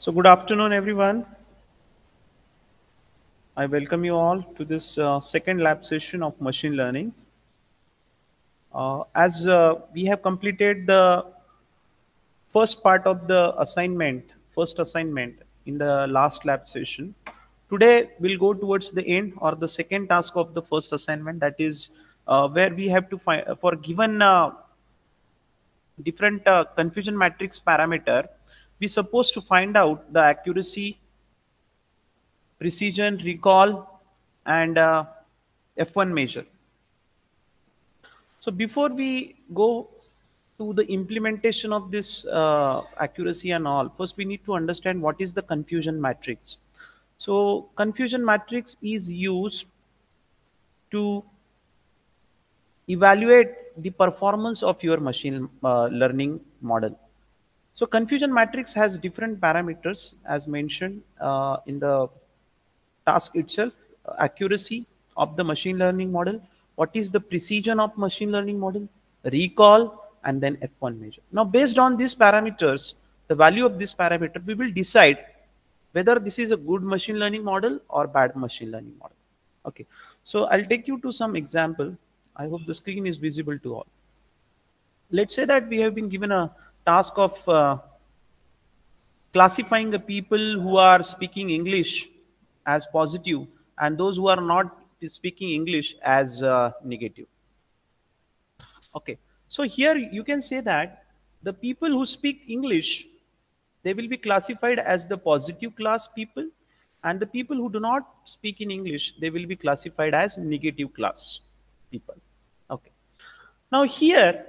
So good afternoon, everyone. I welcome you all to this second lab session of machine learning. As we have completed the first part of the first assignment in the last lab session, today we'll go towards the end or the second task of the first assignment. That is where we have to find for given different confusion matrix parameter, we're supposed to find out the accuracy, precision, recall, and F1 measure. So before we go to the implementation of this accuracy and all, first we need to understand what is the confusion matrix. So confusion matrix is used to evaluate the performance of your machine learning model. So confusion matrix has different parameters as mentioned in the task itself, accuracy of the machine learning model, what is the precision of machine learning model, recall, and then F1 measure. Now, based on these parameters, the value of this parameter, we will decide whether this is a good machine learning model or bad machine learning model. Okay, so I'll take you to some example. I hope the screen is visible to all. Let's say that we have been given a task of classifying the people who are speaking English as positive and those who are not speaking English as negative. Okay, so here you can say that the people who speak English, they will be classified as the positive class people, and the people who do not speak in English, they will be classified as negative class people. Okay. Now here,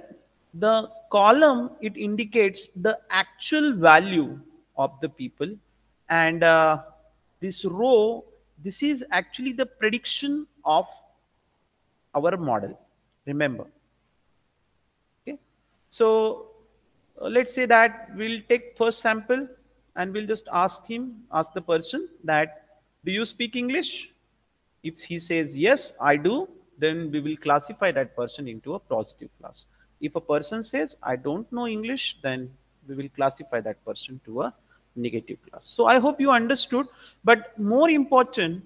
the column, it indicates the actual value of the people, and this row, this is actually the prediction of our model. Remember. Okay. So let's say that we'll take first sample and we'll just ask the person that, do you speak English? If he says yes, I do, then we will classify that person into a positive class. If a person says I don't know English, then we will classify that person to a negative class. So I hope you understood. But more important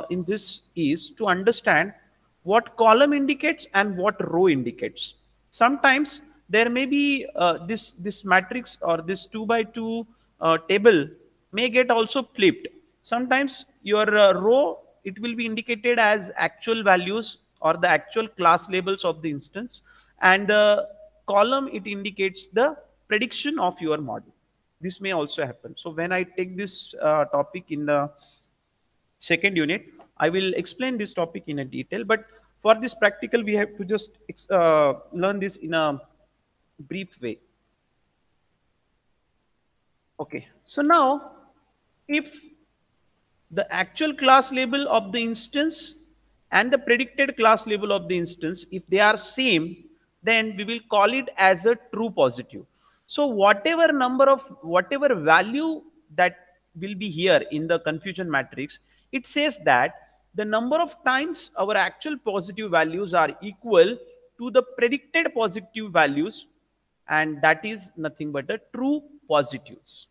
in this is to understand what column indicates and what row indicates. Sometimes there may be this matrix or this 2 by 2 table may get also flipped. Sometimes your row, it will be indicated as actual values or the actual class labels of the instance, and the column, it indicates the prediction of your model. This may also happen. So when I take this topic in the second unit, I will explain this topic in a detail, but for this practical we have to just learn this in a brief way. Okay, so now if the actual class label of the instance and the predicted class label of the instance, if they are same, then we will call it as a true positive. So whatever value that will be here in the confusion matrix, it says that the number of times our actual positive values are equal to the predicted positive values, and that is nothing but a true positives.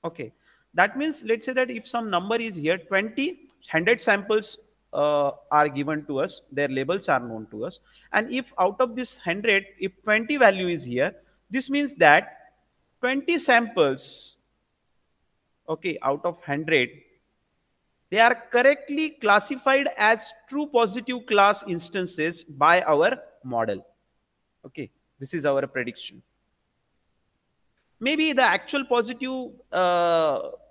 Okay, that means let's say that if some number is here 20, 100 samples are given to us, their labels are known to us, and if out of this 100, if 20 value is here, this means that 20 samples, okay, out of 100, they are correctly classified as true positive class instances by our model. Okay, this is our prediction. Maybe the actual positive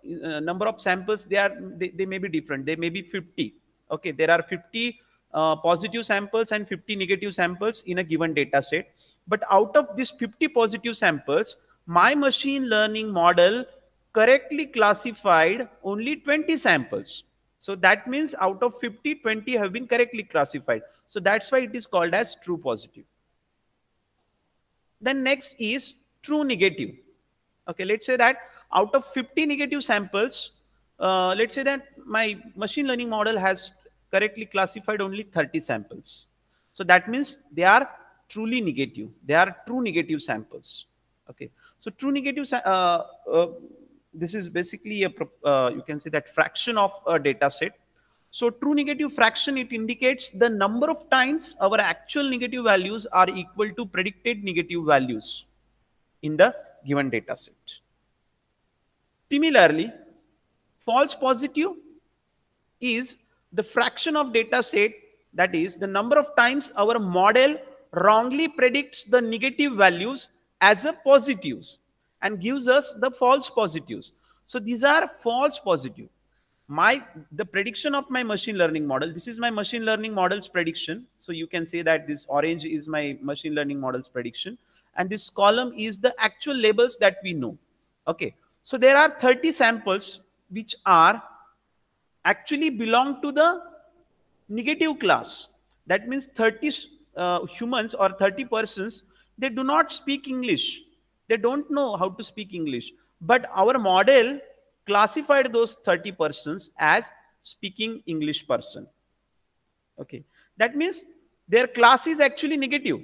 number of samples, they may be different. They may be 50. Okay, there are 50 positive samples and 50 negative samples in a given data set. But out of these 50 positive samples, my machine learning model correctly classified only 20 samples. So that means out of 50, 20 have been correctly classified. So that's why it is called as true positive. Then next is true negative. Okay, let's say that out of 50 negative samples, let's say that my machine learning model has correctly classified only 30 samples. So that means they are truly negative. They are true negative samples. Okay, so true negative this is basically a you can say that fraction of a data set. So true negative fraction, it indicates the number of times our actual negative values are equal to predicted negative values in the given data set. Similarly, false positive is the fraction of data set, that is the number of times our model wrongly predicts the negative values as a positives and gives us the false positives. So these are false positive. The prediction of my machine learning model, this is my machine learning model's prediction. So you can say that this orange is my machine learning model's prediction, and this column is the actual labels that we know. Okay, so there are 30 samples which are actually belong to the negative class. That means 30 humans or 30 persons, they do not speak English. They don't know how to speak English. But our model classified those 30 persons as speaking English person. Okay, that means their class is actually negative,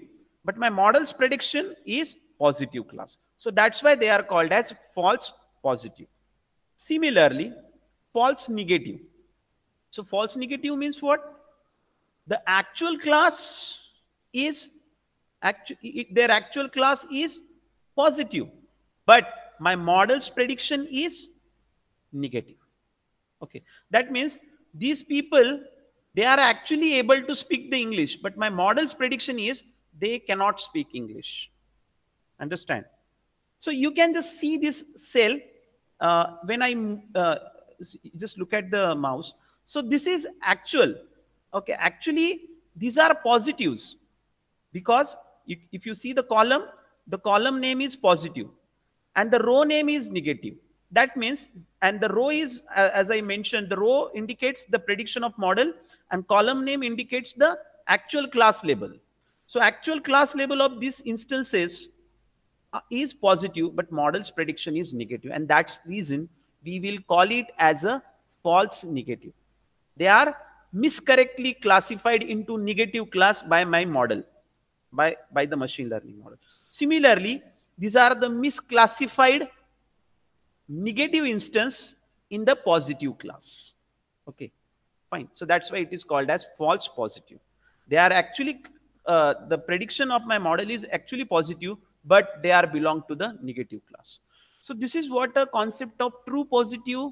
but my model's prediction is positive class. So that's why they are called as false positive. Similarly, false negative. So false negative means what? The actual class is their actual class is positive, but my model's prediction is negative. Okay, that means these people, they are actually able to speak the English, but my model's prediction is they cannot speak English. Understand? So you can just see this cell when I just look at the mouse. So this is actual. Okay, actually these are positives, because if you see the column name is positive and the row name is negative. That means, and the row is, as I mentioned, the row indicates the prediction of model and column name indicates the actual class label. So actual class label of these instances is positive, but model's prediction is negative, and that's the reason we will call it as a false negative. They are miscorrectly classified into negative class by my model, by the machine learning model. Similarly, these are the misclassified negative instance in the positive class. Okay, fine. So that's why it is called as false positive. They are actually, the prediction of my model is actually positive, but they are belong to the negative class. So this is what a concept of true positive,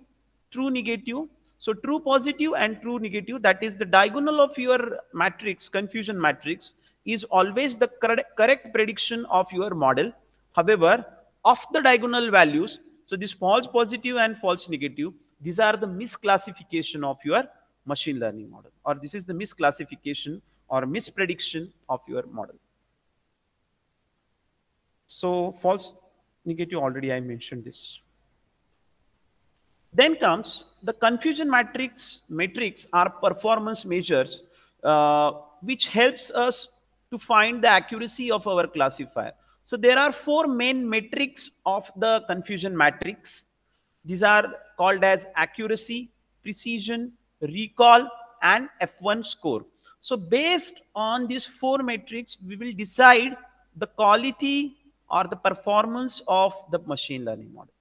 true negative. So true positive and true negative, that is the diagonal of your matrix, confusion matrix, is always the correct prediction of your model. However, of the diagonal values, so this false positive and false negative, these are the misclassification of your machine learning model, or this is the misclassification or misprediction of your model. So false negative, already I mentioned this. Then comes the confusion matrix. Metrics are performance measures which helps us to find the accuracy of our classifier. So there are 4 main metrics of the confusion matrix. These are called as accuracy, precision, recall, and F1 score. So based on these 4 metrics, we will decide the quality or the performance of the machine learning model.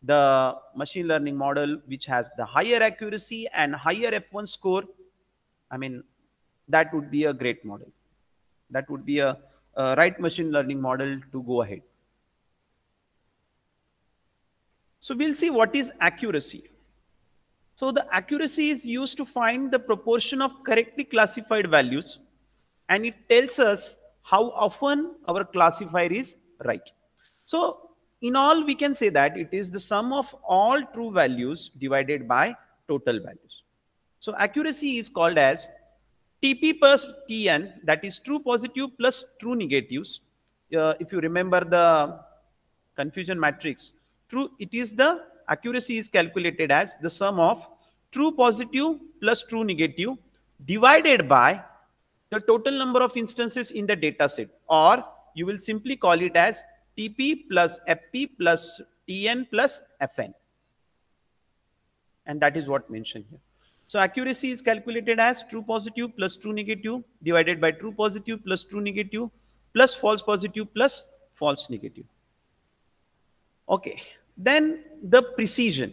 The machine learning model which has the higher accuracy and higher F1 score, I mean, that would be a great model. That would be a right machine learning model to go ahead. So we'll see what is accuracy. So the accuracy is used to find the proportion of correctly classified values, and it tells us how often our classifier is right. So in all, we can say that it is the sum of all true values divided by total values. So accuracy is called as TP plus TN, that is true positive plus true negatives. If you remember the confusion matrix, it is the accuracy is calculated as the sum of true positive plus true negative divided by the total number of instances in the data set, or you will simply call it as TP plus FP plus TN plus FN. And that is what mentioned here. So accuracy is calculated as true positive plus true negative divided by true positive plus true negative plus false positive plus false negative. Okay. Then the precision.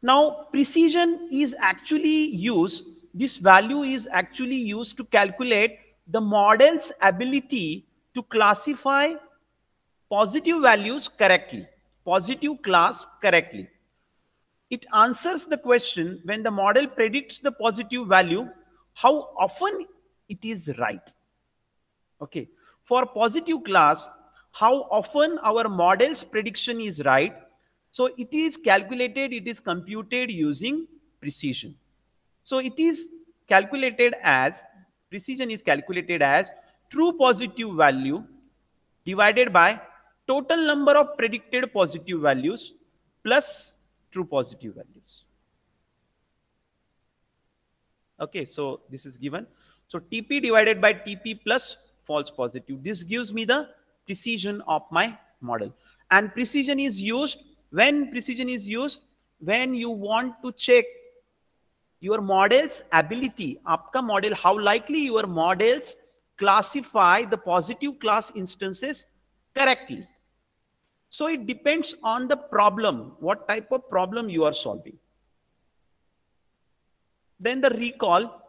Now, precision is actually used, this value is actually used to calculate the model's ability to classify positive values correctly, positive class correctly. It answers the question when the model predicts the positive value, how often it is right. Okay. For positive class, how often our model's prediction is right. So it is calculated, it is computed using precision. So it is calculated as, precision is calculated as true positive value divided by total number of predicted positive values plus true positive values. Okay, so this is given. So TP divided by TP plus false positive. This gives me the precision of my model. And precision is used, when precision is used, when you want to check your model's ability, आपका model, how likely your models classify the positive class instances correctly. So it depends on the problem, what type of problem you are solving. Then the recall.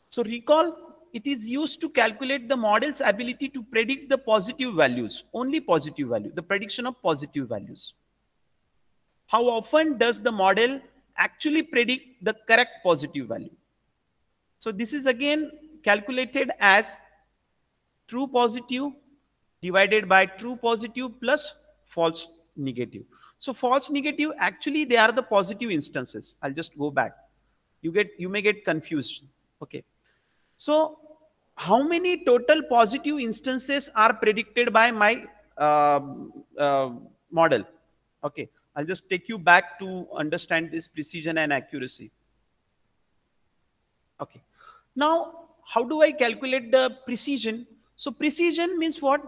So recall, it is used to calculate the model's ability to predict the positive values, only positive value, the prediction of positive values. How often does the model actually predict the correct positive value? So this is again calculated as true positive divided by true positive plus false negative. So false negative, actually they are the positive instances. I'll just go back. You may get confused. Okay. So how many total positive instances are predicted by my model? Okay. I'll just take you back to understand this precision and accuracy. Okay. Now, how do I calculate the precision? So precision means what?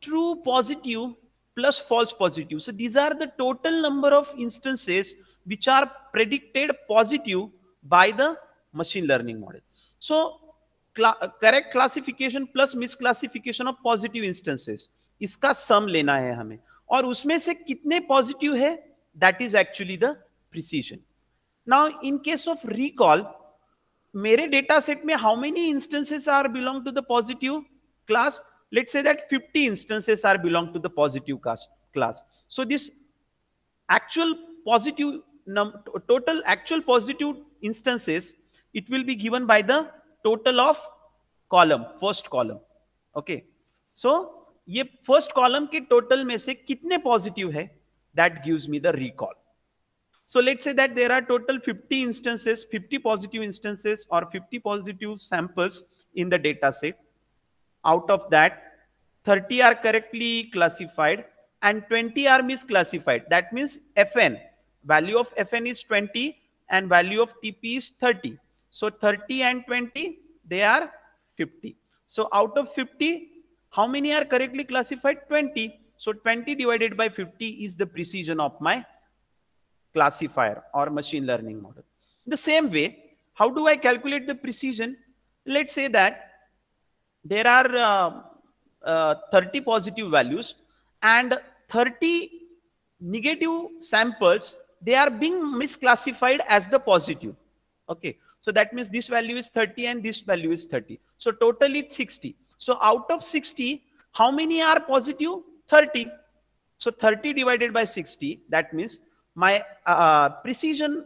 True positive plus false positive. So these are the total number of instances which are predicted positive by the machine learning model. So correct classification plus misclassification of positive instances, इसका सम लेना है हमें, और उसमें से कितने positive है, that is actually the precision. Now in case of recall, मेरे डेटा सेट में how many instances are belong to the positive class? Let's say that 50 instances are belong to the positive class. So this actual positive total actual positive instances, it will be given by the total of column, first column. Okay. So ये first column के total में से कितने positive है, that gives me the recall. So let's say that there are total 50 instances, 50 positive instances or 50 positive samples in the data set. Out of that, 30 are correctly classified and 20 are misclassified. That means Fn, value of Fn is 20 and value of TP is 30. So 30 and 20, they are 50. So out of 50, how many are correctly classified? 20. So 20 divided by 50 is the precision of my classifier or machine learning model. The same way, how do I calculate the precision? Let's say that there are 30 positive values and 30 negative samples, they are being misclassified as the positive. Okay. So that means this value is 30 and this value is 30. So total is 60. So out of 60, how many are positive? 30. So 30 divided by 60, that means my precision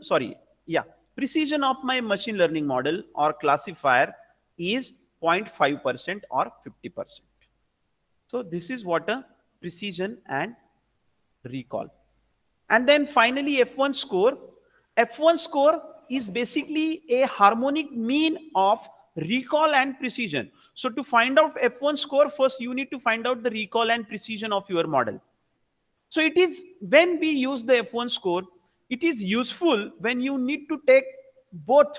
of my machine learning model or classifier is 0.5% or 50%. So this is what a precision and recall. And then finally F1 score. F1 score is basically a harmonic mean of recall and precision. So to find out F1 score, first you need to find out the recall and precision of your model. So it is, when we use the F1 score, it is useful when you need to take both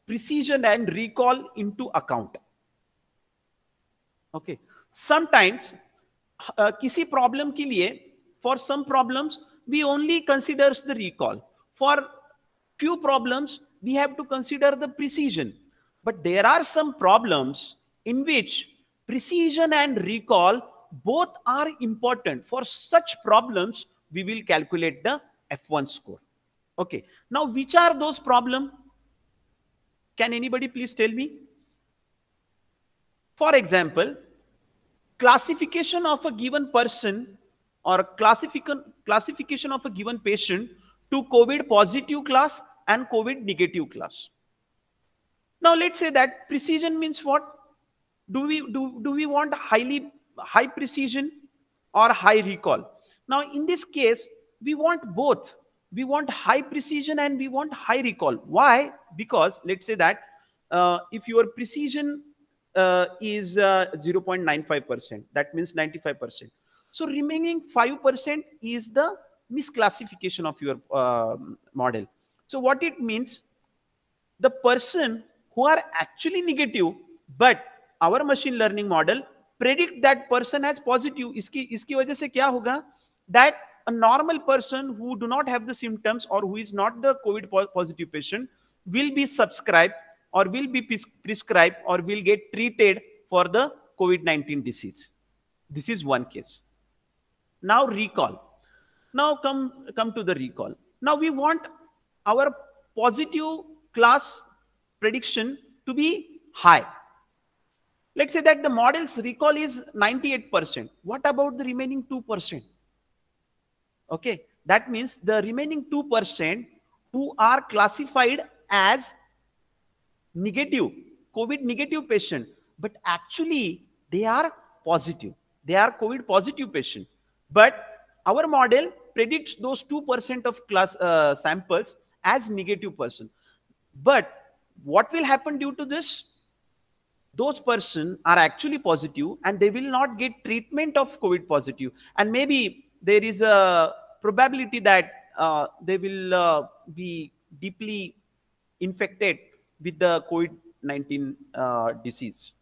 precision and recall into account. Okay. Sometimes किसी problem के लिए, for some problems we only considers the recall. For few problems we have to consider the precision. But there are some problems in which precision and recall both are important. For such problems, we will calculate the F1 score. Okay. Now, which are those problems? Can anybody please tell me? For example, classification of a given person or classification of a given patient to COVID positive class and COVID negative class. Now let's say that precision means what? Do we want high precision or high recall? Now in this case, we want both. We want high precision and we want high recall. Why? Because let's say that if your precision is 0.95%, that means 95%. So remaining 5% is the misclassification of your model. So what it means, the person who are actually negative, but our machine learning model predict that person as positive. इसकी वजह से क्या होगा? That a normal person who do not have the symptoms or who is not the COVID positive patient will be subscribed or will be prescribed or will get treated for the COVID-19 disease. This is one case. Now recall. Now come to the recall. Now we want our positive class prediction to be high. Let's say that the model's recall is 98%. What about the remaining 2%? Okay, that means the remaining 2% who are classified as negative, COVID negative patient, but actually they are positive. They are COVID positive patient. But our model predicts those 2% of class samples as negative person. But what will happen due to this? Those persons are actually positive and they will not get treatment of COVID positive. And maybe there is a probability that they will be deeply infected with the COVID-19 disease.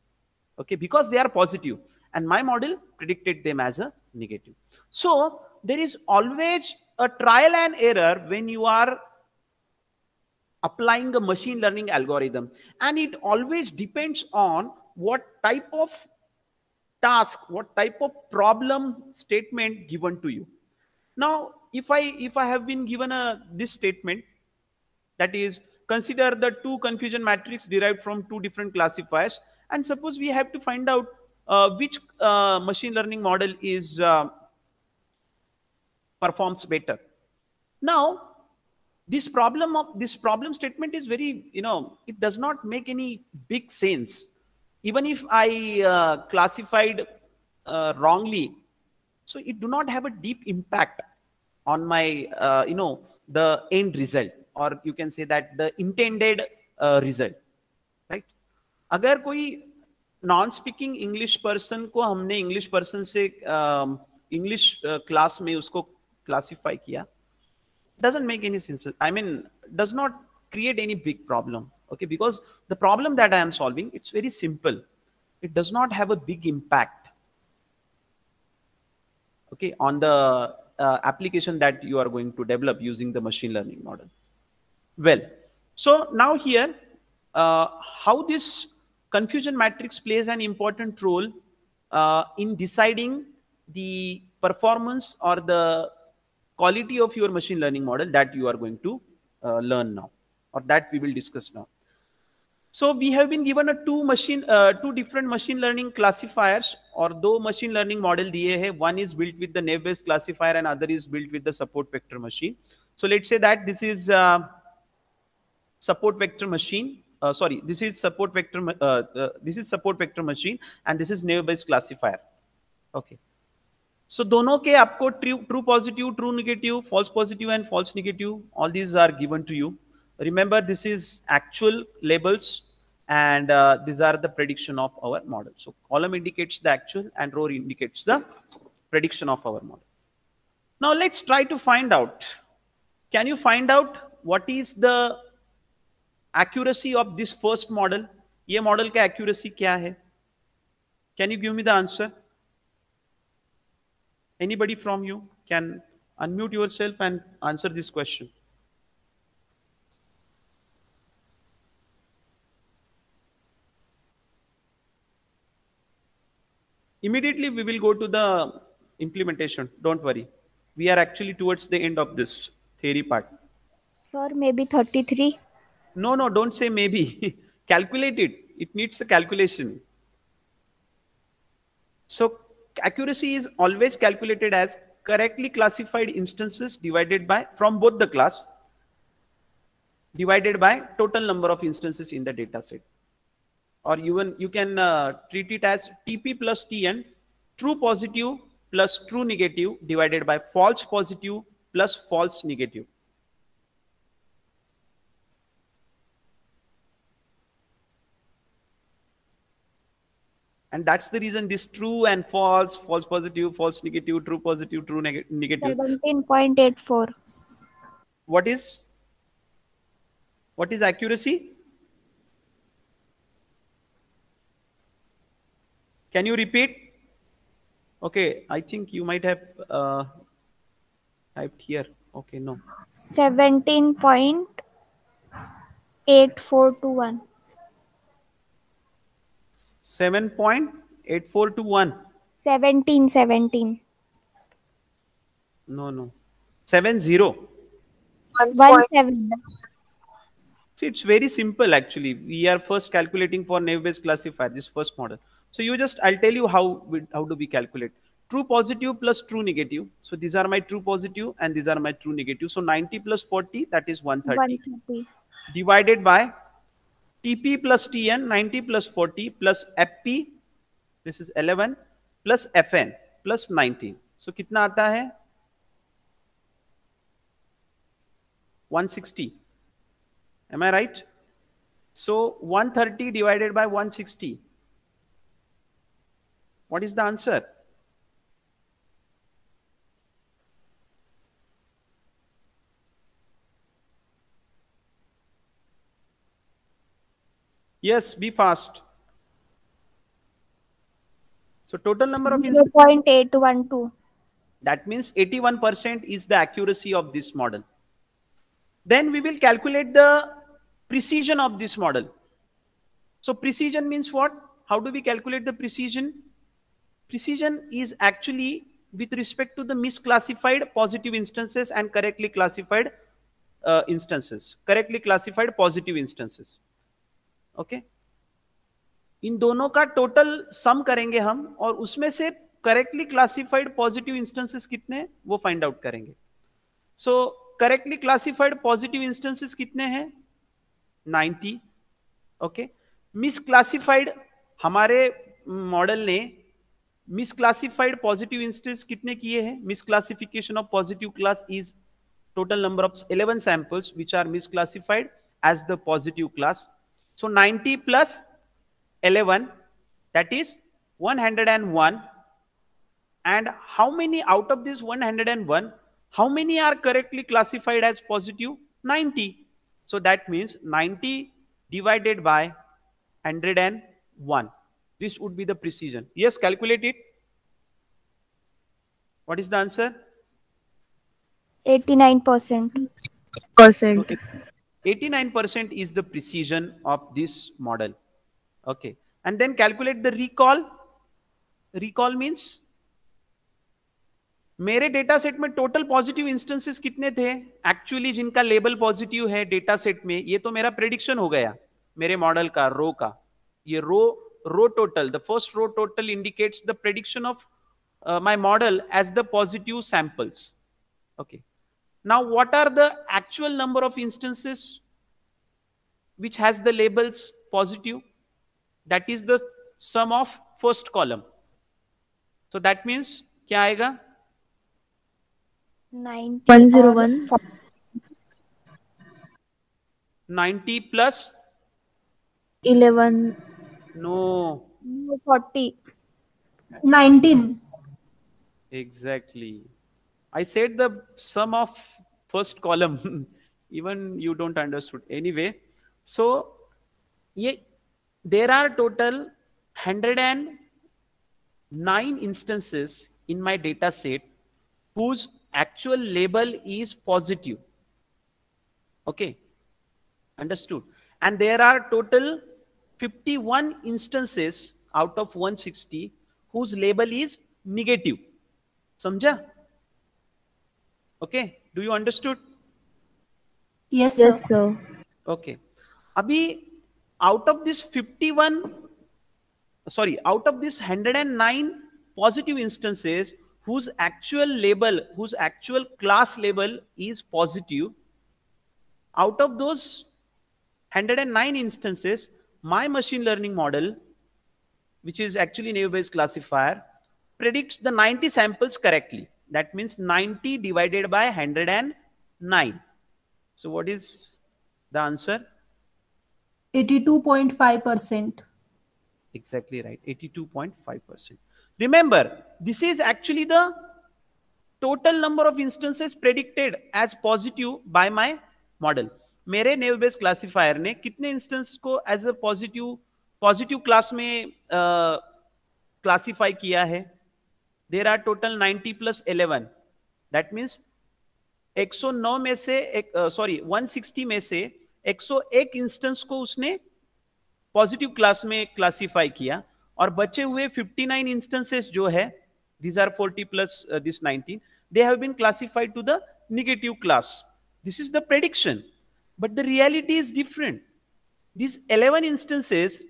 Okay, because they are positive and my model predicted them as a negative. So there is always a trial and error when you are applying a machine learning algorithm, and it always depends on what type of task, what type of problem statement given to you. Now if I have been given this statement, that is, consider the two confusion matrix derived from two different classifiers, and suppose we have to find out which machine learning model is performs better. Now this problem statement is very, it does not make any big sense. Even if I classified wrongly, so it do not have a deep impact on my the end result, or you can say that the intended result, right? अगर कोई non speaking English person को हमने English person से English class में उसको classify किया, doesn't make any sense. I mean, does not create any big problem. Okay, because the problem that I am solving, it's very simple. It does not have a big impact, okay, on the application that you are going to develop using the machine learning model. Well, so now here, how this confusion matrix plays an important role in deciding the performance or the quality of your machine learning model that you are going to learn now, or that we will discuss now. So we have been given two different machine learning classifiers, or दो machine learning model दिए हैं. One is built with the naive-bayes classifier and other is built with the support vector machine. So let's say that this is support vector machine. This is support vector machine, and this is naive-bayes classifier. Okay. So दोनों के आपको true positive, true negative, false positive and false negative, all these are given to you. Remember, this is actual labels, and these are the prediction of our model. So column indicates the actual and row indicates the prediction of our model. Now let's try to find out. Can you find out what is the accuracy of this first model? ये model का accuracy क्या है? Can you give me the answer? Anybody from you can unmute yourself and answer this question. immediately we will go to the implementation. Don't worry. We are actually towards the end of this theory part. Sir, maybe 33. No, no, don't say maybe. Calculate it. It needs the calculation. So accuracy is always calculated as correctly classified instances divided by, from both the class, divided by total number of instances in the data set. Or even you can treat it as TP plus TN, true positive plus true negative divided by false positive plus false negative. And that's the reason this true and false, false positive, false negative, true positive, true negative. 17.84. What is accuracy? Can you repeat? Okay, I think you might have typed here. Okay, no. 17.8421. 7.8421. 17. No. 70. 17. See, it's very simple actually. We are first calculating for naive-Bayes classifier, this first model. So I'll tell you how do we calculate. True positive plus true negative. So these are my true positive and these are my true negative. So 90 plus 40, that is 130. 130. Divided by TP plus TN, 90 plus 40 plus FP, this is 11, plus FN plus 19. So कितना आता है? 160. Am I right? So 130 divided by 160. What is the answer? Yes, be fast. So total number of 0.812. That means 81% is the accuracy of this model. Then we will calculate the precision of this model. So precision means what? How do we calculate the precision? Precision is actually with respect to the misclassified positive instances and correctly classified instances. Correctly classified positive instances. Okay in दोनों का total sum करेंगे हम और उसमें से correctly classified positive instances कितने वो find out करेंगे. So correctly classified positive instances कितने हैं? 90. ओके मिसक्लासिफाइड हमारे मॉडल ने मिसक्लासिफाइड पॉजिटिव इंस्टेंस कितने किए हैं? Misclassification of positive class is total number of 11 samples which are misclassified as the positive class. So 90 plus 11, that is 101. And how many out of this 101, how many are correctly classified as positive? 90. So that means 90 divided by 101. This would be the precision. Yes, calculate it. What is the answer? 89%. 89% is the precision of this model. Okay, and then calculate the recall. Recall means मेरे data set में total positive instances कितने थे actually जिनका label positive है data set में? ये तो मेरा प्रेडिक्शन हो गया मेरे मॉडल का, रो का. ये row total, the first row total indicates the prediction of my model as the positive samples. Okay, now what are the actual number of instances which has the labels positive? That is the sum of first column. So that means क्या आएगा? 101. 90 plus 11. No, 40. 19. exactly. I said the sum of first column. Even you don't understood. Anyway, so there are total 109 instances in my data set whose actual label is positive. Okay, understood. And there are total 51 instances out of 160 whose label is negative. समझा? Okay, do you understood? Yes, Yes, sir. sir. Okay. Abhi, out of this 109 positive instances whose actual class label is positive, out of those 109 instances, my machine learning model, which is actually naive-Bayes classifier, predicts the 90 samples correctly. That means 90 divided by 109. So what is the answer? 82.5%. Exactly right, 82.5%. Remember, this is actually the total number of instances predicted as positive by my model. मेरे नेव based classifier ने कितने instances को as a positive class में classify किया है? There are total 90 + 11. That means 109 में से 160 में से 101 इंस्टेंस को उसने पॉजिटिव क्लास में क्लासिफाई किया, और बचे हुए 59 इंस्टेंसेस जो है, these are 40 plus this 19, they have been classified to the negative class. This is the prediction, but the reality is different. These 11 instances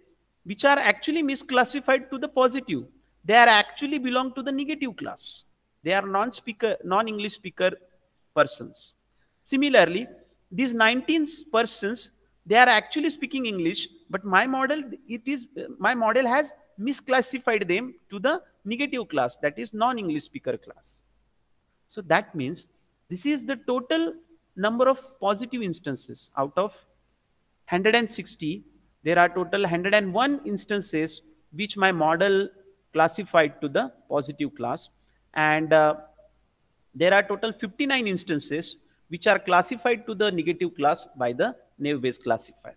which are actually misclassified to the positive, they are actually belong to the negative class. They are non-English speaker persons. Similarly, these 19 persons, they are actually speaking English, but my model has misclassified them to the negative class, that is non-English speaker class. So that means this is the total number of positive instances. Out of 160, there are total 101 instances which my model classified to the positive class, and there are total 59 instances which are classified to the negative class by the naive Bayes classifier.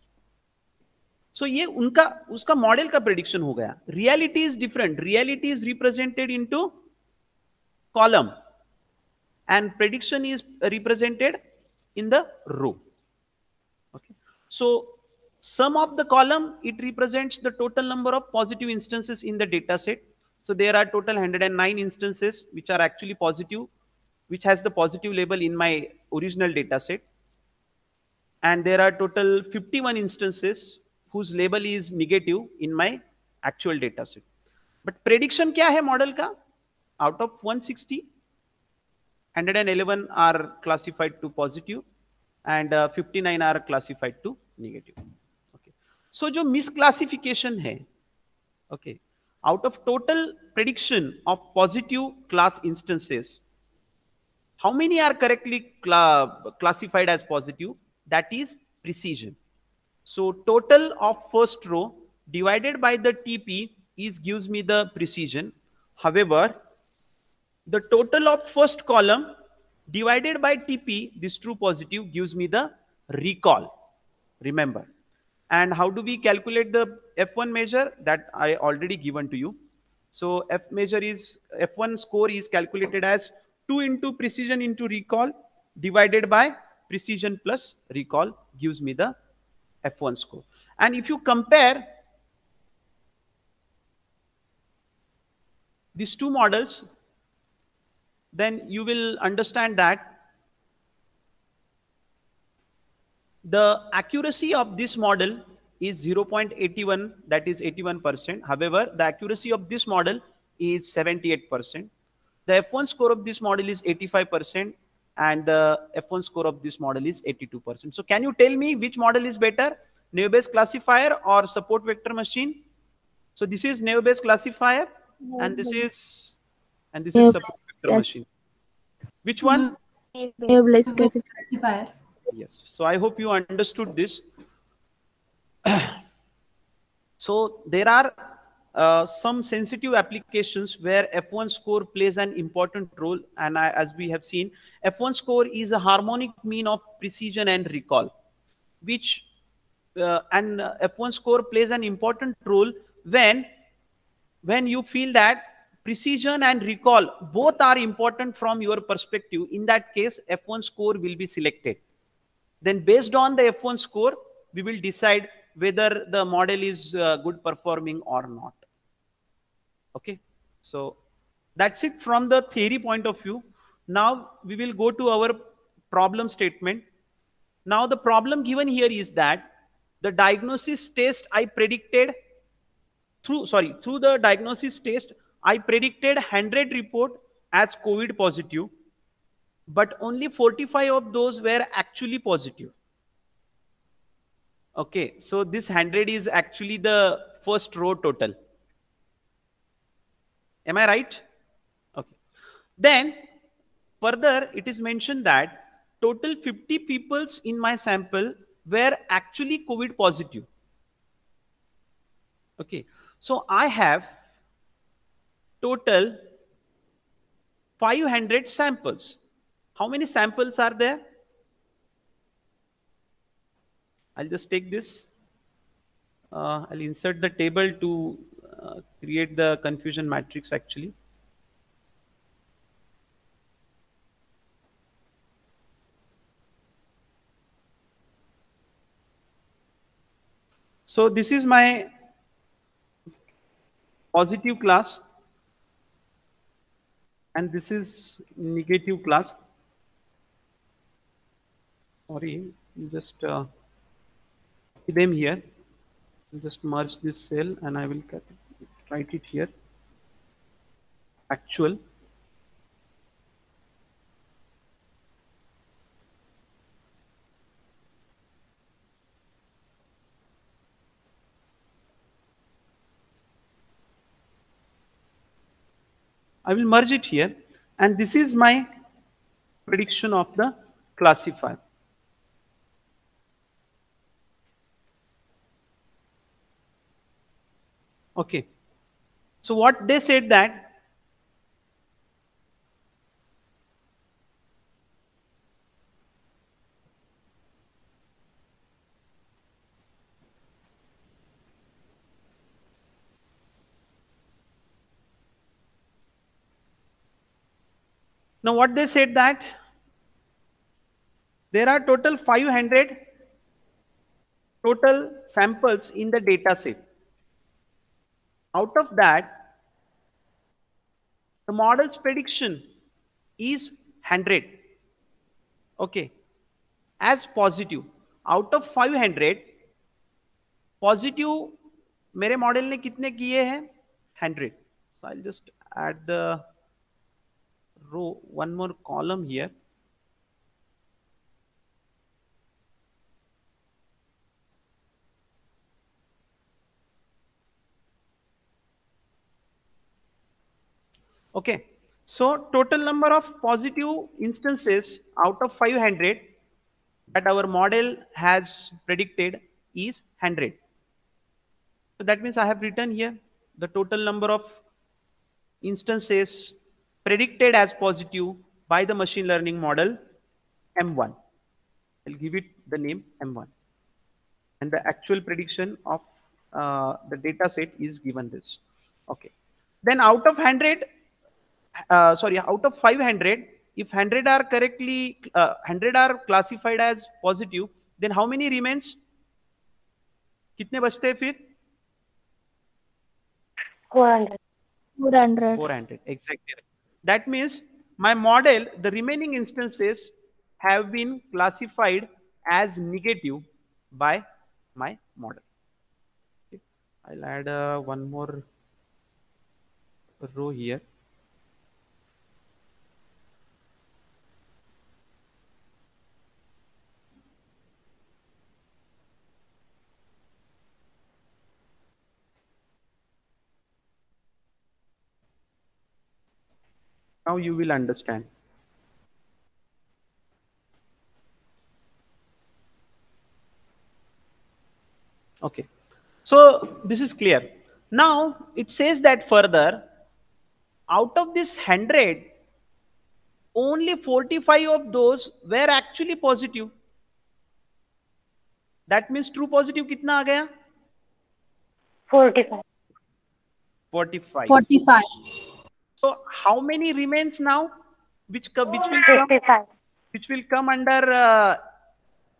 So ये उसका model का prediction हो गया. Reality is different. Reality is represented into column, and prediction is represented in the row. Okay. So sum of the column, it represents the total number of positive instances in the data set. So there are total 109 instances which are actually positive, which has the positive label in my original data set. And there are total 51 instances whose label is negative in my actual data set. But prediction क्या है model का? Out of 160, 111 are classified to positive and 59 are classified to negative. Okay. So जो misclassification है, okay, out of total prediction of positive class instances, how many are correctly classified as positive? That is precision. So total of first row divided by the TP gives me the precision. However, the total of first column divided by TP, this true positive, gives me the recall. Remember. And how do we calculate the F1 measure? That I already given to you. So F1 score is calculated as 2 into precision into recall divided by precision plus recall gives me the F1 score. And if you compare these two models, then you will understand that the accuracy of this model is 0.81, that is 81%. However, the accuracy of this model is 78%. The F1 score of this model is 85%, and the F1 score of this model is 82%. So can you tell me which model is better, naive Bayes classifier or support vector machine? So this is naive Bayes classifier, and this is support vector machine. Which one? Naive Bayes Classifier. Yes. So I hope you understood this. So there are some sensitive applications where F1 score plays an important role, and as we have seen, F1 score is a harmonic mean of precision and recall, which and F1 score plays an important role when you feel that precision and recall both are important from your perspective. In that case, F1 score will be selected. Then based on the F1 score, we will decide whether the model is good performing or not. Okay. So that's it from the theory point of view. Now we will go to our problem statement. Now the problem given here is that the diagnosis test I predicted through the diagnosis test I predicted 100 report as COVID positive, but only 45 of those were actually positive. Okay, so this 100 is actually the first row total. Am I right? Okay. Then further it is mentioned that total 50 peoples in my sample were actually COVID positive. Okay, so I have total 500 samples. How many samples are there? I'll just take this. I'll insert the table to create the confusion matrix actually. So this is my positive class and this is negative class. Sorry, just copy them here. Just merge this cell and I will write it here. Actual. I will merge it here, and this is my prediction of the classifier. Okay, so what they said that now what they said that there are total 500 total samples in the data set. Out of that, the model's prediction is 100. Okay, as positive. Out of 500, positive मेरे model ने कितने किए हैं? 100. So I'll just add the row, one more column here. Okay, so total number of positive instances out of 500 that our model has predicted is 100. So that means I have written here the total number of instances predicted as positive by the machine learning model M1. I'll give it the name M1. And the actual prediction of the data set is given this. Okay. Then out of 100, out of 500, if 100 are correctly, 100 are classified as positive, then how many remains? कितने बचते हैं फिर? 400. 400, exactly. That means my model, the remaining instances have been classified as negative by my model. Okay. I'll add one more row here. Now you will understand. Okay, so this is clear. Now it says that further, out of this 100, only 45 of those were actually positive. That means true positive कितना आ गया? 45. 45. 45. So how many remains now? Which will come? 55. Which will come under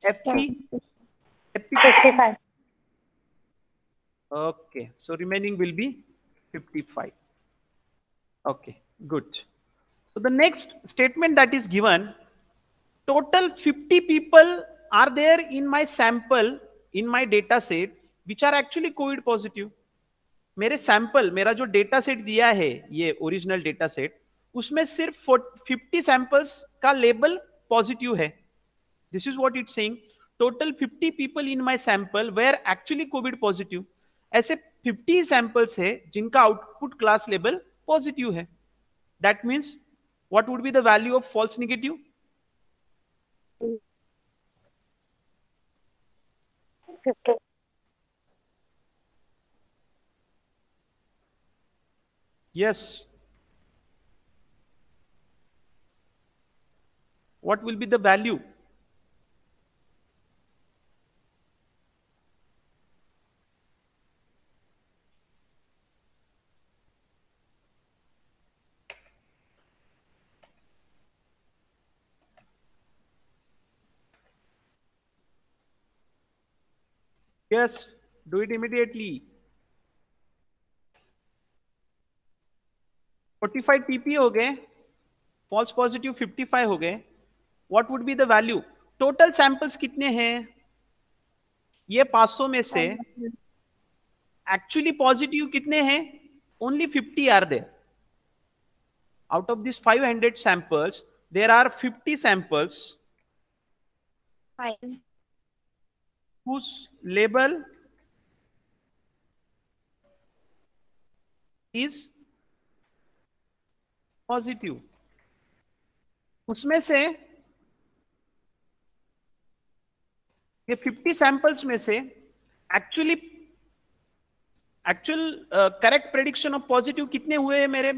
FP? 55. Okay, so remaining will be 55. Okay, good. So the next statement that is given, total 50 people are there in my sample, in my data set, which are actually COVID positive. मेरे sample, मेरा जो data set दिया है, ये original data set, उसमें सिर्फ 50 samples का label positive है. This is what it's saying, total 50 people in my sample were actually covid positive. ऐसे 50 सैंपल्स है जिनका आउटपुट क्लास लेबल पॉजिटिव है. That means what would be the value of false negative? 50. Yes. What will be the value? Yes, do it immediately. 45 TP हो गए, false positive 55 हो गए. What would be the value? Total samples कितने हैं? ये 500 में से एक्चुअली पॉजिटिव कितने हैं? Only 50 are there. Out of this 500 samples there are 50 samples Fine. whose label is positive. उसमें से ये 50 सैंपल्स में से actual correct prediction of positive कितने हुए हैं मेरे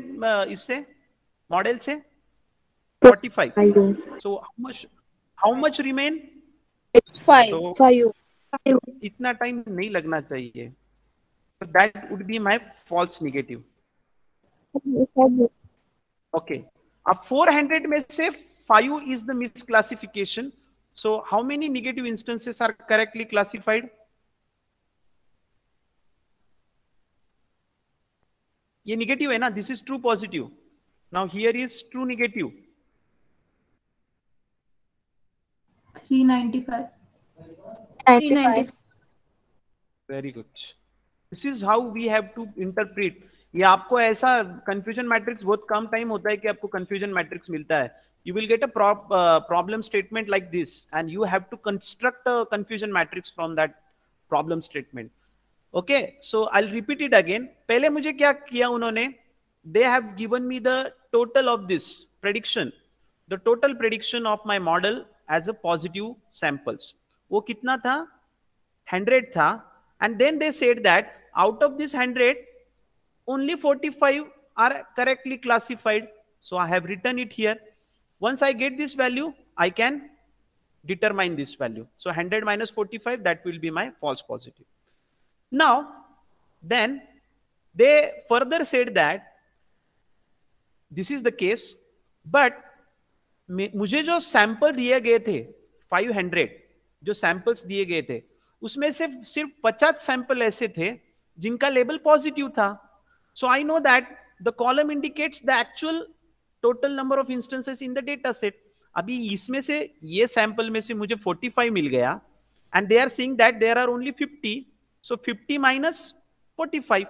इससे मॉडल से? 45. So how much remain? 5. इतना टाइम नहीं लगना चाहिए. That would be my false negative. Okay, अब 400 में से 5 is the misclassification. So how many negative instances are correctly classified? ये negative है ना, this is true positive. Now here is true negative. 395. 395. Very good. This is how we have to interpret. ये आपको ऐसा confusion matrix बहुत कम time होता है कि आपको कंफ्यूजन मैट्रिक्स मिलता है. You will get a problem statement like this and you have to construct a confusion matrix from that problem statement. Okay, so I'll repeat it again. पहले मुझे क्या किया उन्होंने? They have given me the total of this prediction, the total prediction of my model as a positive samples. वो कितना था? 100 था. And then they said that out of this 100, only 45 are correctly classified. So I have written it here. Once I get this value, I can determine this value. So 100 minus 45, that will be my false positive. Now, then they further said that this is the case, but मुझे जो sample दिए गए थे 500, जो samples दिए गए थे, उसमें से सिर्फ 50 सैंपल ऐसे थे जिनका लेबल पॉजिटिव था. So I know that the column indicates the actual total number of instances in the data set. अभी इसमें से ये सैंपल में से मुझे 45 मिल गया and they are saying that there are only 50. So 50 minus 45.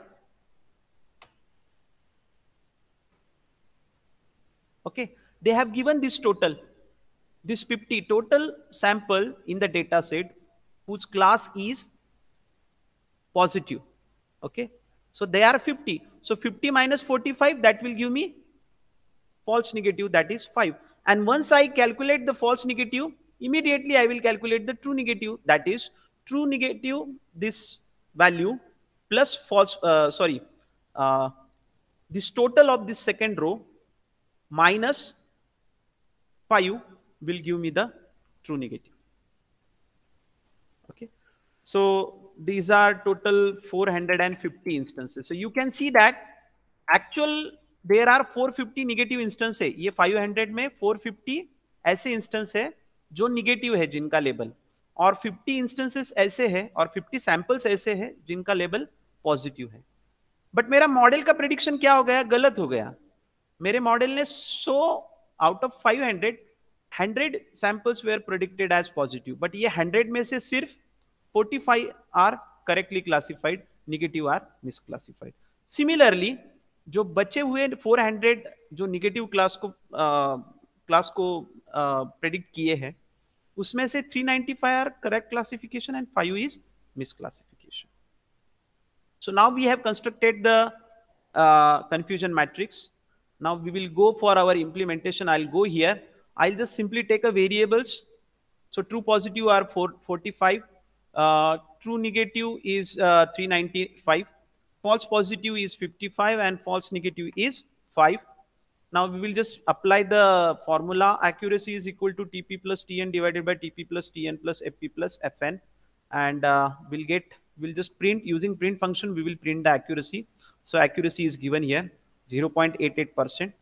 Okay, they have given this total, this 50 total sample in the data set whose class is positive. Okay, so they are 50. So 50 minus 45, that will give me false negative, that is 5. And once I calculate the false negative, immediately I will calculate the true negative, that is true negative, this value plus false, this total of this second row minus 5 will give me the true negative. Okay, so these are total 450 instances. So you can see that actual there are 450 negative instance है. ये 500 में 450 ऐसे instance है जो negative है जिनका label, और 50 instances ऐसे है और 50 samples ऐसे है जिनका लेबल पॉजिटिव है. बट मेरा मॉडल का प्रेडिक्शन क्या हो गया? गलत हो गया. मेरे मॉडल ने 100 out of 500 100 samples were predicted as positive, but ये 100 में से सिर्फ 45 are correctly classified, negative are misclassified. Similarly जो बचे हुए 400 जो नेगेटिव क्लास को प्रेडिक्ट किए हैं, उसमें से 395 are correct classification and 5 is misclassification. So now we have constructed the confusion matrix. Now we will go for our implementation. I'll go here. I'll just simply take a variables. So true positive are 45, true negative is 395, false positive is 55, and false negative is 5. Now we will just apply the formula. Accuracy is equal to TP plus TN divided by TP plus TN plus FP plus FN. And we'll just print using print function. We will print the accuracy. So accuracy is given here 0.88%.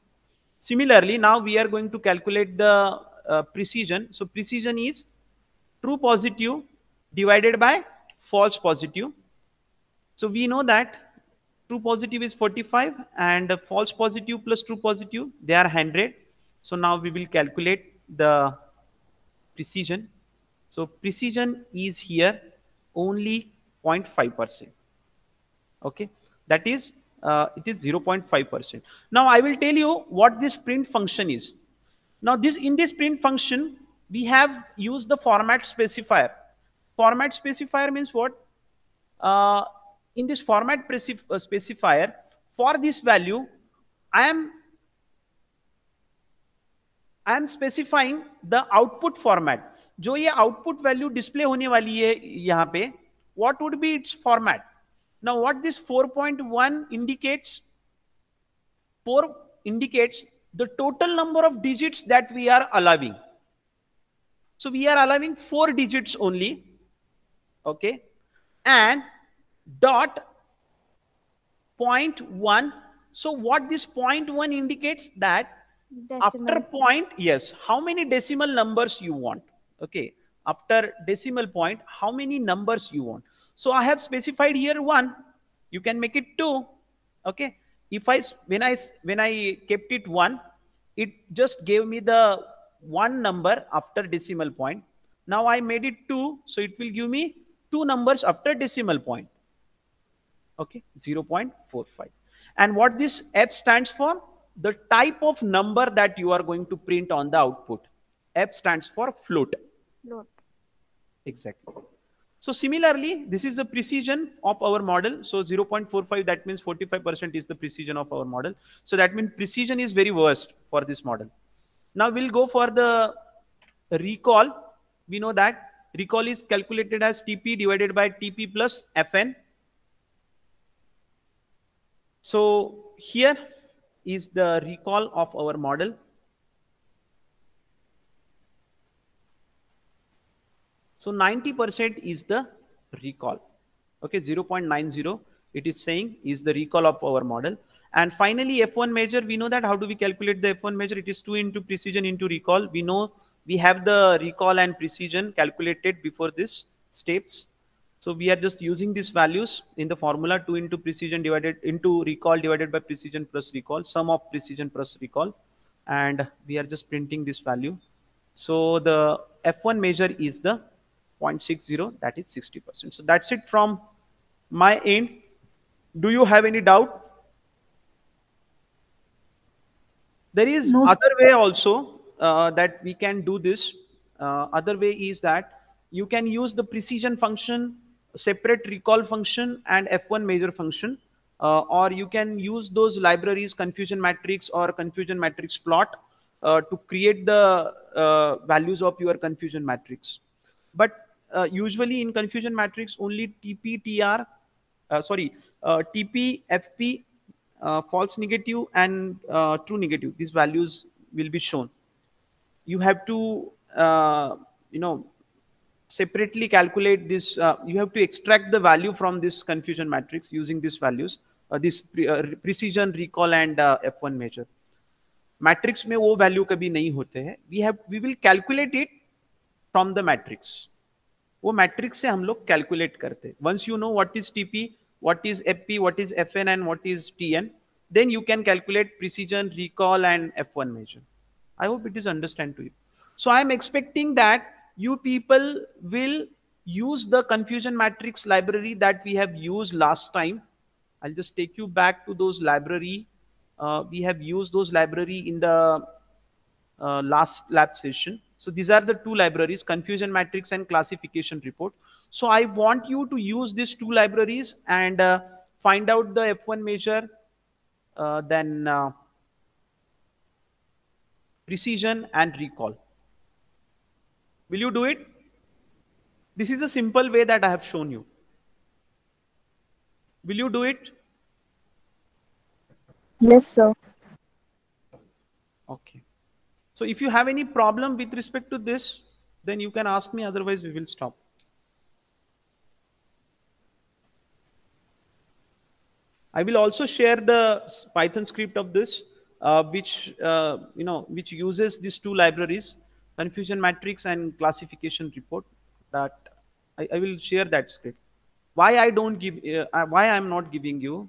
Similarly, now we are going to calculate the precision. So precision is true positive divided by false positive. So we know that true positive is 45 and false positive plus true positive, they are 100. So now we will calculate the precision. So precision is here only 0.5%. Okay, that is it is 0.5%. Now I will tell you what this print function is. Now in this print function we have used the format specifier. Format specifier means what? In this format specifier, for this value I am specifying the output format. जो ये output value display होने वाली है यहाँ पे, what would be its format? Now what this 4.1 indicates? 4 indicates the total number of digits that we are allowing. So we are allowing 4 digits only, okay, and dot 0.1. So what this 0.1 indicates? That decimal. After point, yes, how many decimal numbers you want. Okay, after decimal point, how many numbers you want. So I have specified here 1. You can make it 2. Okay, if when I kept it 1, it just gave me the 1 number after decimal point. Now I made it 2, so it will give me 2 numbers after decimal point. Okay, 0.45. And what this F stands for? The type of number that you are going to print on the output. F stands for float. Float. Exactly. So similarly, this is the precision of our model. So 0.45, that means 45% is the precision of our model. So that means precision is very worst for this model. Now we'll go for the recall. We know that recall is calculated as TP divided by TP plus FN. So here is the recall of our model. So 90% is the recall. Okay, 0.90 it is saying is the recall of our model. And finally F1 measure, we know that how do we calculate the F1 measure? It is 2 into precision into recall. We know we have the recall and precision calculated before this steps. So we are just using these values in the formula. 2 into precision divided into recall divided by precision plus recall, sum of precision plus recall, and we are just printing this value. So the F1 measure is the 0.60, that is 60%. So that's it from my end. Do you have any doubt? There is other way also that we can do this. Other way is that you can use the precision function, separate recall function, and F1 measure function, or you can use those libraries, confusion matrix or confusion matrix plot, to create the values of your confusion matrix. But usually in confusion matrix only TP, TR, TP, FP, false negative and true negative, these values will be shown. You have to separately calculate this. You have to extract the value from this confusion matrix using these values, this precision, recall and F1 measure. Matrix में वो value कभी नहीं होते हैं. We will calculate it from the matrix. वो matrix से हम लोग calculate करते हैं. Once you know what is TP, what is FP, what is FN and what is TN, then you can calculate precision, recall, and F1 measure. I hope it is understand to you. So I am expecting that you people will use the confusion matrix library that we have used last time. I'll just take you back to those library. We have used those library in the last lab session. So these are the two libraries, confusion matrix and classification report. So I want you to use these two libraries and find out the F1 measure, then precision and recall. Will you do it? This is a simple way that I have shown you. Will you do it? Yes, sir. Okay. So if you have any problem with respect to this, then you can ask me, otherwise we will stop. I will also share the Python script of this, which which uses these two libraries, confusion matrix and classification report. That I will share that script. Why I don't give? Why I am not giving you?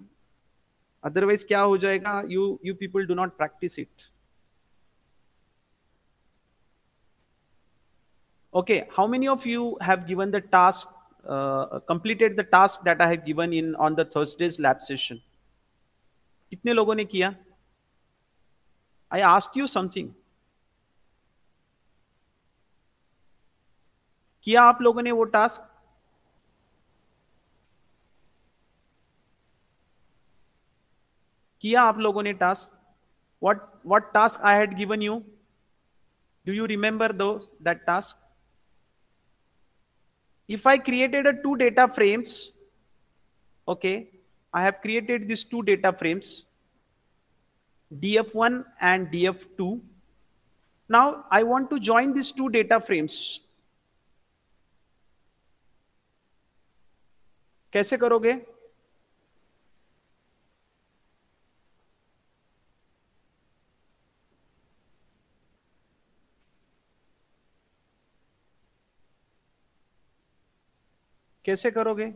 Otherwise, क्या हो जाएगा? You people do not practice it. Okay, how many of you have given the task, completed the task that I have given in on the Thursday's lab session? कितने लोगों ने किया? I asked you something. किया आप लोगों ने वो task? किया आप लोगों ने task? What task I had given you? Do you remember that task? If I created two data frames, okay, I have created these two data frames, df1 and df2. Now I want to join these two data frames. कैसे करोगे? कैसे करोगे?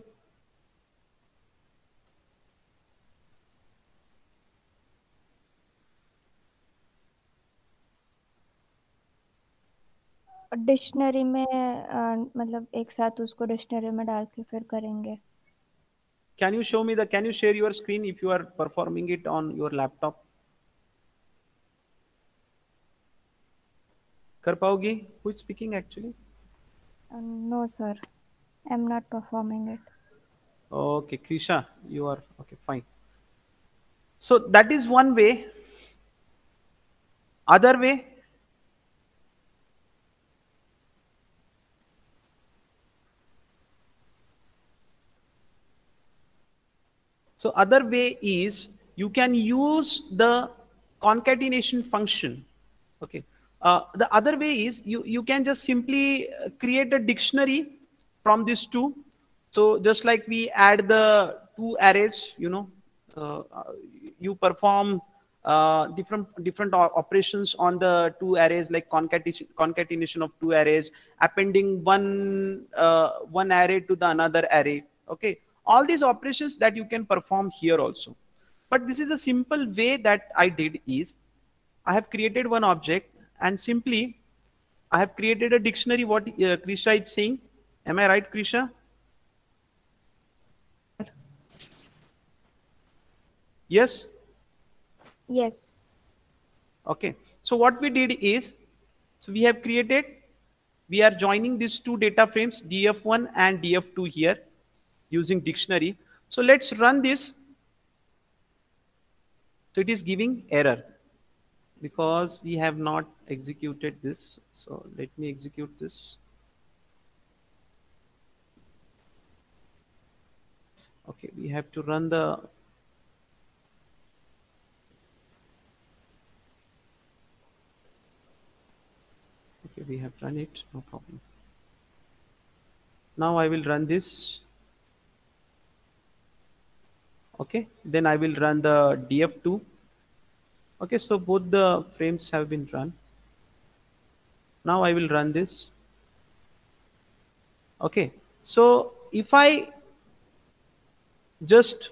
Dictionary में मतलब एक साथ उसको dictionary में डाल के फिर करेंगे. Can you show me can you share your screen if you are performing it on your laptop? कर पाओगी? Who is speaking actually? No, sir. I'm not performing it. Okay, Krisha, you are okay, fine. So that is one way. Other way? So other way is you can use the concatenation function. Okay. The other way is you can just simply create a dictionary from these two. So just like we add the two arrays, you perform different operations on the two arrays, like concatenation of two arrays, appending one array to the another array. Okay, all these operations that you can perform here also. But this is a simple way that I did is I have created one object and simply I have created a dictionary. What Krisha is saying? Am I right, Krisha? Yes? Yes. Okay. So what we did is, so we have created, we are joining these two data frames, df1 and df2 here using dictionary. So let's run this. So it is giving error because we have not executed this. So let me execute this. Okay, we have to run the okay, we have run it, no problem. Now I will run this. Okay, then I will run the df2. Okay, so both the frames have been run. Now I will run this. Okay, so if I just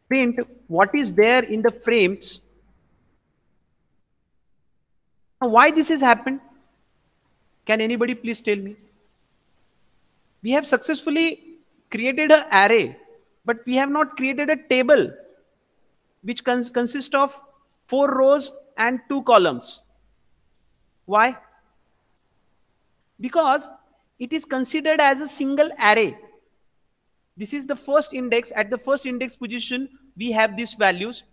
print what is there in the frames. Now, why this has happened? Can anybody please tell me? We have successfully created an array, but we have not created a table which consists of 4 rows and 2 columns. Why? Because it is considered as a single array. This is the first index. At the first index position, we have these values.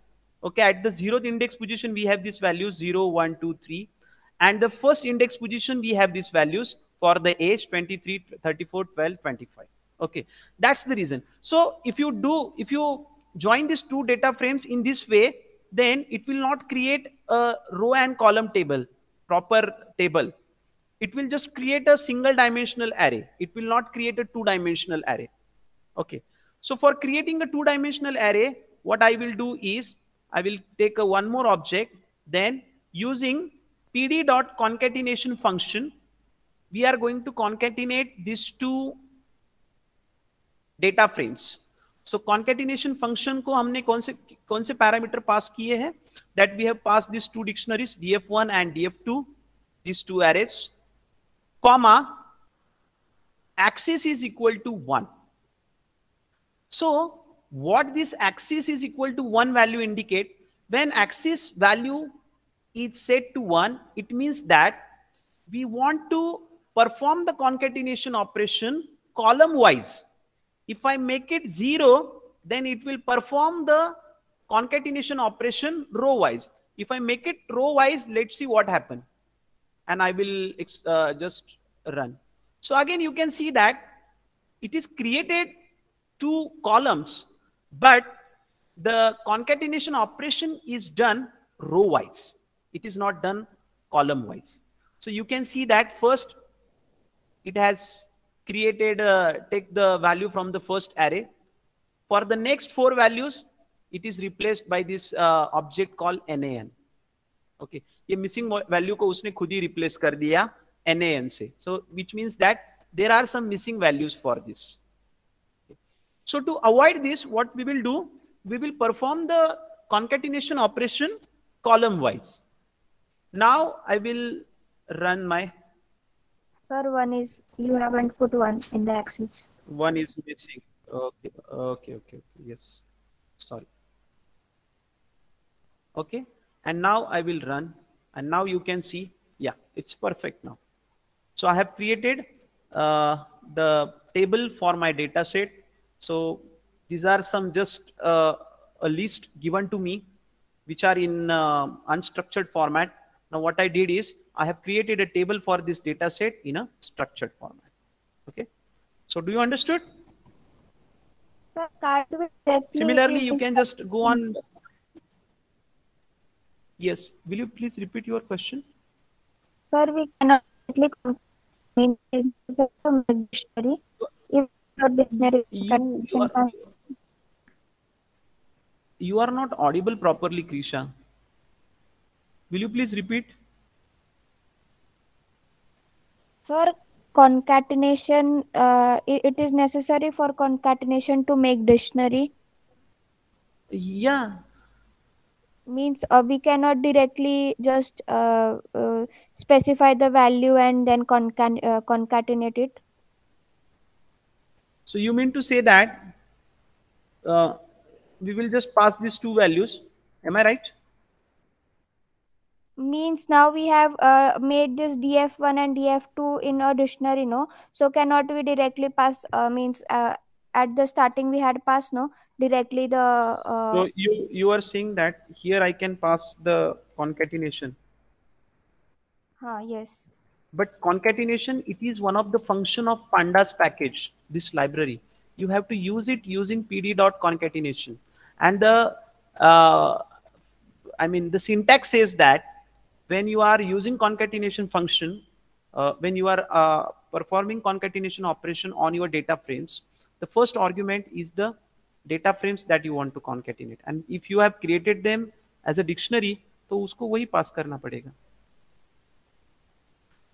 Okay, at the 0th index position, we have these values 0, 1, 2, 3. And the first index position, we have these values for the age 23, 34, 12, 25. Okay, that's the reason. So if you join these two data frames in this way, then it will not create a row and column table, proper table. It will just create a single dimensional array. It will not create a two-dimensional array. Okay, so for creating a two-dimensional array, what I will do is I will take one more object, then using pd.concatenation function, we are going to concatenate these two data frames. So concatenation function को हमने कौन से parameter pass किए हैं? That we have passed these two dictionaries, df1 and df2, these two arrays, comma, axis is equal to 1. So what this axis is equal to 1 value indicate? When axis value is set to 1, it means that we want to perform the concatenation operation column wise. If I make it 0, then it will perform the concatenation operation row wise. If I make it row wise, let's see what happens. And I will just run. So again, you can see that it is created two columns, but the concatenation operation is done row wise. It is not done column wise. So you can see that first it has created, take the value from the first array. For the next 4 values, it is replaced by this object called NaN. Okay, ये missing value को उसने खुद ही replace कर दिया NaN से. So which means that there are some missing values for this. So to avoid this, what we will do, we will perform the concatenation operation column wise. Now I will run my. Sir, one is, you haven't put 1 in the axis. 1 is missing. Okay. Yes. Sorry. Okay. And now I will run. And now you can see, yeah, it's perfect now. So I have created the table for my data set. So these are some just a list given to me, which are in unstructured format. Now what I did is I have created a table for this data set in a structured format. Okay. So do you understood? Sir, can't we directly- Similarly, you can just go on. Yes. Will you please repeat your question? Sir, we cannot directly maintain the dictionary if your dictionary You are not audible properly, Krisha. Will you please repeat? Sir, concatenation, it is necessary for concatenation to make dictionary. Yeah. Means we cannot directly just specify the value and then concatenate it. So you mean to say that we will just pass these two values. Am I right? Means now we have made this df1 and df2 in a dictionary, no? So cannot we directly pass, means at the starting we had passed, no? Directly the... So you are saying that here I can pass the concatenation. Yes. But concatenation, it is one of the function of pandas package, this library. You have to use it using pd.concatenation. And the, the syntax says that when you are using concatenation function, when you are performing concatenation operation on your data frames, the first argument is the data frames that you want to concatenate. And if you have created them as a dictionary, तो उसको वही पास करना पड़ेगा.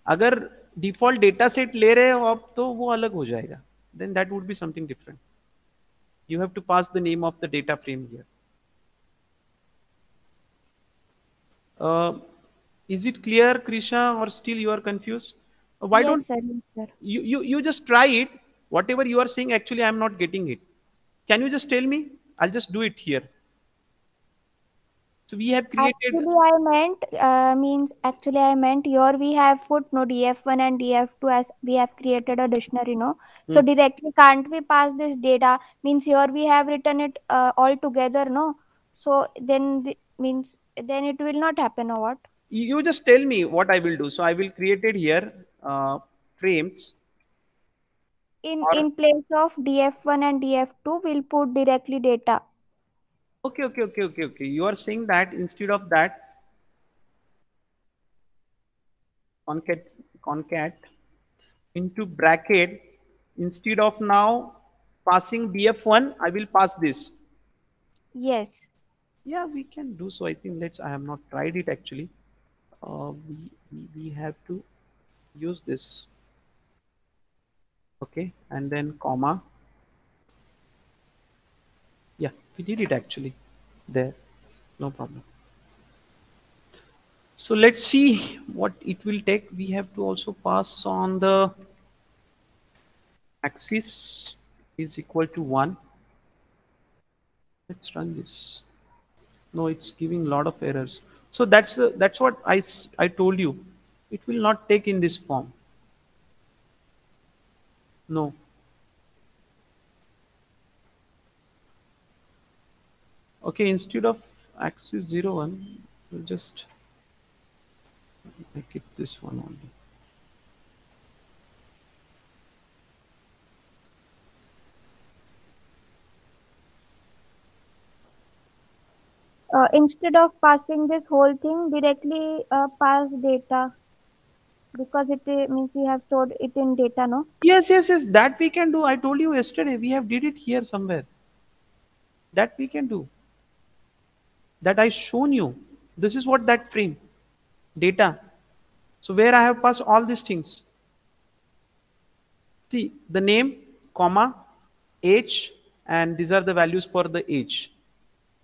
अगर default data set ले रहे हो आप तो वो अलग हो जाएगा. Then that would be something different. You have to pass the name of the data frame here. Is it clear, Krisha, or still you are confused? Why Yes, don't sir. Yes, sir. you just try it? Whatever you are saying, actually, I'm not getting it. Can you just tell me? I'll just do it here. So we have created. Actually I meant here we have put no DF1 and DF2 as we have created a dictionary, no. Hmm. So directly can't we pass this data? Means here we have written it all together, no. So then means then it will not happen or what? You just tell me what I will do. So I will create it here, frames, or In place of DF1 and DF2, we'll put directly data. okay. You are saying that instead of that, concat concat into bracket, instead of now passing df1, I will pass this. Yes. Yeah, we can do so. I think let's. I have not tried it actually. We have to use this. Okay, and then comma. Yeah, we did it actually. There, no problem. So let's see what it will take. We have to also pass on the axis is equal to 1. Let's run this. No, it's giving a lot of errors. So that's what I told you. It will not take in this form. No. Okay, instead of axis 0, 1, we'll just make it this one only. Instead of passing this whole thing, directly pass data, because it means we have stored it in data, no. Yes. That we can do. I told you yesterday. We have did it here somewhere. That we can do. That I shown you. This is what that frame data. So where I have passed all these things. See the name, comma, age, and these are the values for the age,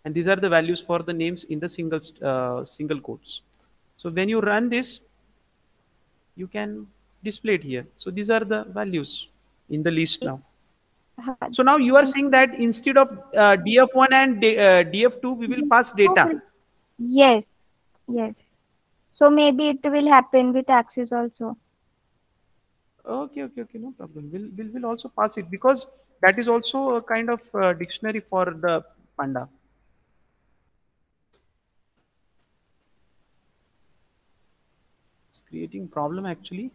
and these are the values for the names in the single quotes. So when you run this, you can display it here. So these are the values in the list now. So now you are saying that instead of df1 and df2, we will pass data. Yes, yes. So maybe it will happen with Axis also. Okay, no problem. We'll also pass it because that is also a kind of dictionary for the panda. It's creating problem actually.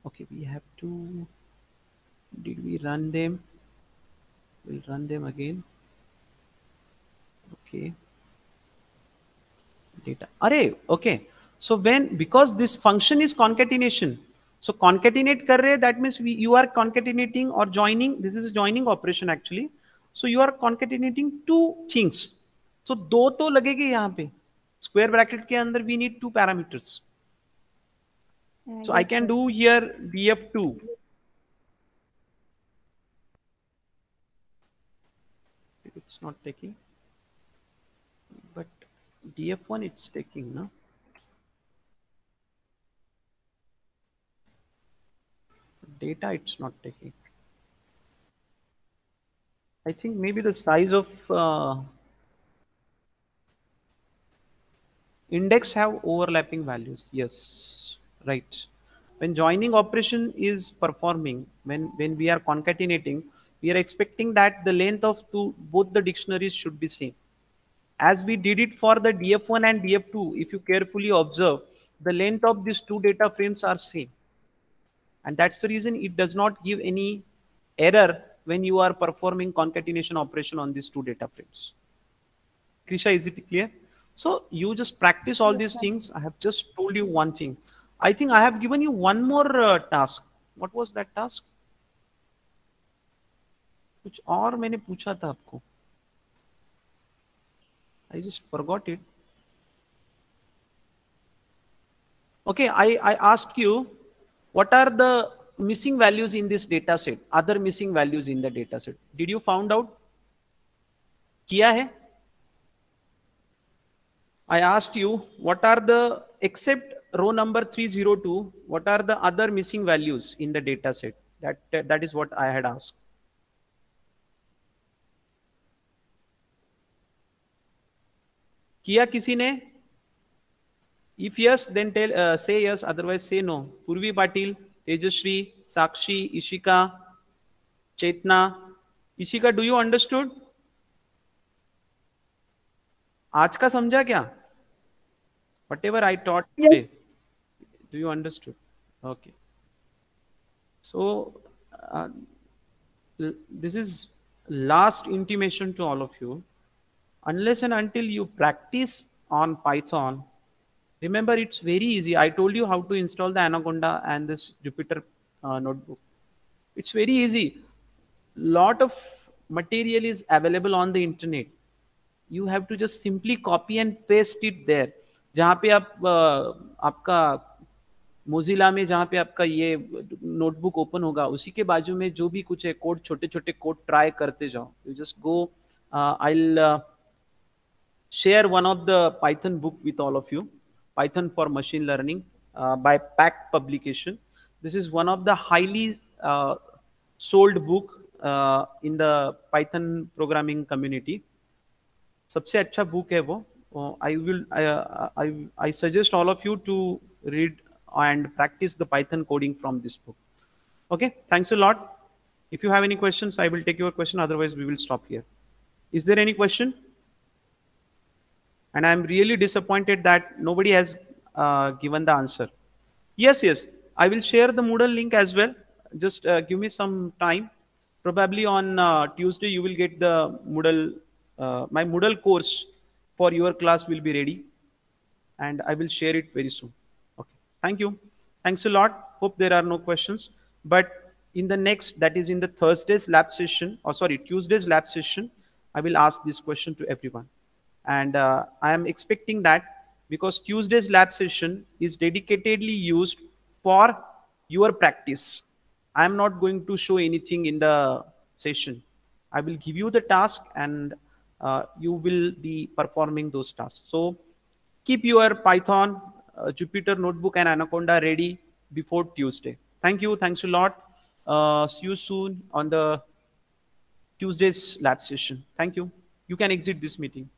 Okay, we have to. Did we run them? We'll run them again. Okay. Data. Array. Okay. So because this function is concatenation. So concatenate kar rahe, that means you are concatenating or joining. This is a joining operation actually. So you are concatenating two things. So दो तो लगेगी यहाँ पे. Square bracket के अंदर we need two parameters. So I can do here df2. It's not taking, but df1 it's taking, no? Data it's not taking. I think maybe the size of index have overlapping values. Yes, right. When joining operation is performing, when we are concatenating, we are expecting that the length of both the dictionaries should be same. As we did it for the df1 and df2, if you carefully observe, the length of these two data frames are same. And that's the reason it does not give any error when you are performing concatenation operation on these two data frames. Krisha, is it clear? So you just practice all these things. I have just told you one thing. I think I have given you one more task. What was that task? कुछ और मैंने पूछा था आपको. I just forgot it. Okay, I asked you, what are the missing values in this data set, other missing values in the data set. Did you found out? किया है? I asked you what are the, except row number 302, what are the other missing values in the data set? That is what I had asked. किया किसी ने? If yes, then tell, say yes, otherwise say no. Purvi Patil, Tejashree, Sakshi, Ishika, Chetna. Ishika, do you understood? आज का समझा क्या? Whatever I taught today. Yes. Do you understood? Okay. So this is last intimation to all of you. Unless and until you practice on Python, remember it's very easy. I told you how to install the Anaconda and this Jupyter notebook. It's very easy. Lot of material is available on the internet. You have to just simply copy and paste it there. जहाँ पे आप आपका Mozilla में जहाँ पे आपका ये notebook open होगा उसी के बाजू में जो भी कुछ है कोड, छोटे छोटे कोड ट्राई करते जाओ. You just go. I'll share one of the Python book with all of you. Python for Machine Learning by Pact Publication. This is one of the highly sold book in the Python programming community. सबसे अच्छा book है वो. I suggest all of you to read and practice the Python coding from this book. Okay, thanks a lot. If you have any questions, I will take your question. Otherwise, we will stop here. Is there any question? And I'm really disappointed that nobody has given the answer. Yes, I will share the Moodle link as well. Just give me some time. Probably on Tuesday, you will get the Moodle, my Moodle course for your class will be ready. And I will share it very soon. Okay, thank you. Thanks a lot. Hope there are no questions. But in the next, that is in the Thursday's lab session, or sorry, Tuesday's lab session, I will ask this question to everyone. And I am expecting that because Tuesday's lab session is dedicatedly used for your practice. I am not going to show anything in the session. I will give you the task and you will be performing those tasks. So keep your Python, Jupyter Notebook and Anaconda ready before Tuesday. Thank you. Thanks a lot. See you soon on the Tuesday's lab session. Thank you. You can exit this meeting.